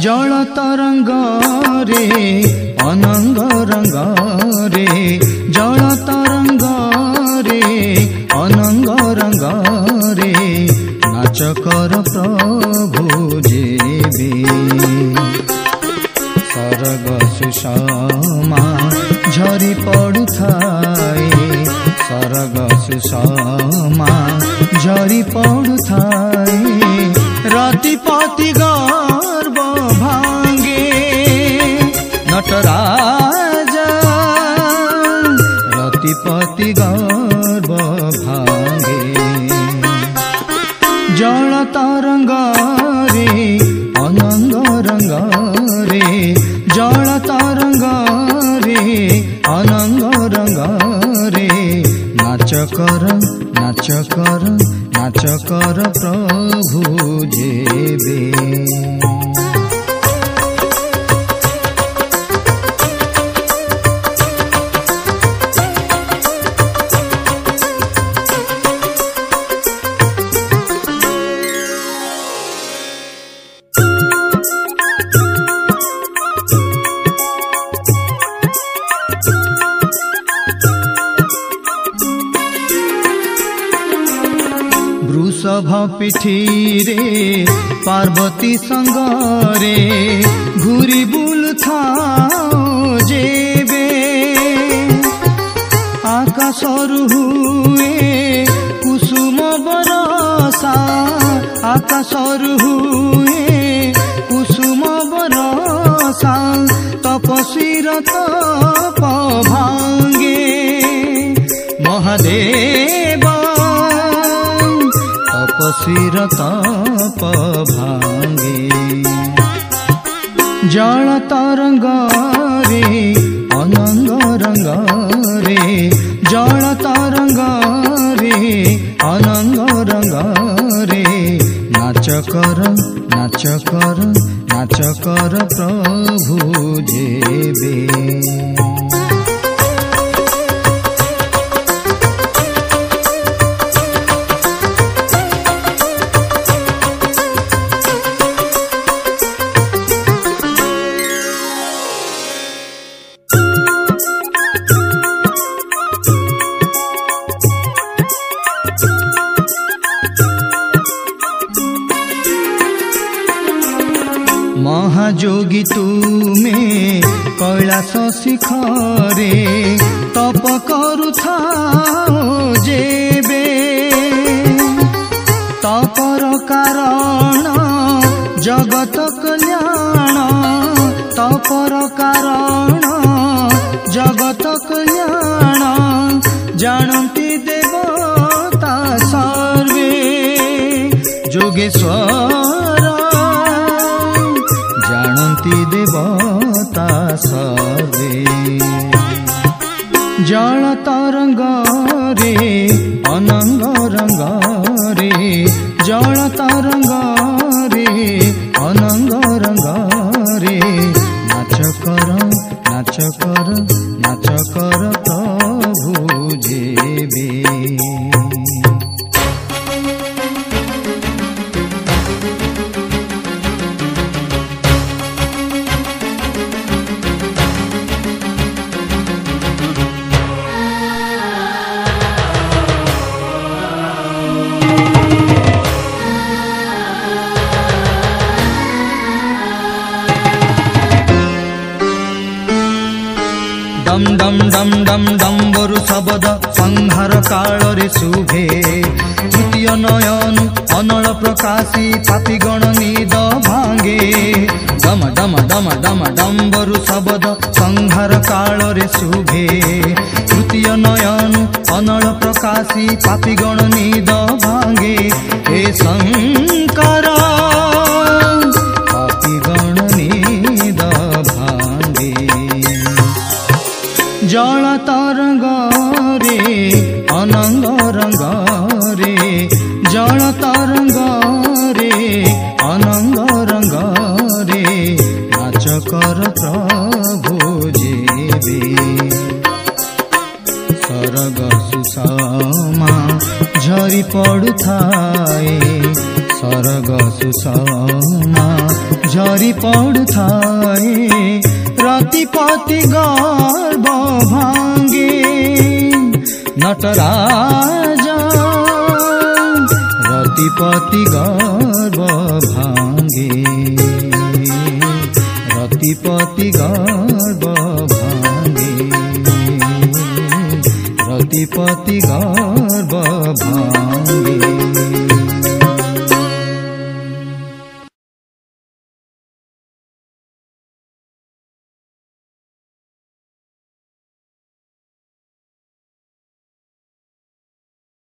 जल तरंग रे अनंग रंग रे जल तरंग रे अनंग रंग रे नाच कर प्रभु जेबे सरग सुषमा झरी पड़ुथाए सरग सुषमा झरी पड़ुथाए रतिपति गर्व भांगे नटराजा रतिपति गर्व भांगे जल तरंग रे अनंग रंग रे जल तरंग रे अनंग रंग रे नाच कर प्रभु जेबे वृषभ पिठी रे पार्वती संगरे घूरी बुलुथा जेबे आकाशरु हुए कुसुम बरसा आकाशरु हुए कुसुम बरसा तपस्वीर तप भांगे महादेव तपस्वीर तप भांगे जल तरंग रे अनंग रंग रे जल तरंग रे अनंग रंग रे नाच कर प्रभु जेबे महाजोगी तुमे कैलाश शिखरे तप करुथा जेबे तपर कारण जगत कल्याण तपर कारण जगत कल्याण जानती देवता सर्वे जोगेश्वर जानती देवता सर्वे जल तरंग रे अनंग रंग रे जल तरंग रे अनंग रंग रे नाच कर प्रभु जेबे डम डम डम डम डम्बरु शब्द संहार काल रे शुभे तृतीय नयन अनल प्रकाशी पापी गण निद भांगे डम डम डम डम डम्बरु शब्द संहार काल रे शुभे तृतीय नयन अनल प्रकाशी पापी गण निद भांगे हे शंकर पापी गण निद भांगे जल तरंग रे अनंग रंग रे जल तरंग रे अनंग रंग रे नाच कर प्रभु जेबे सरग सुषमा झरी पड़ुथाए सरग सुषमा झरी पड़ुथाए रतिपति गर्व भांगे नटराज रतिपति गर्व भांगे रतिपति गर्व भांगे रतिपति गर्व भांगे।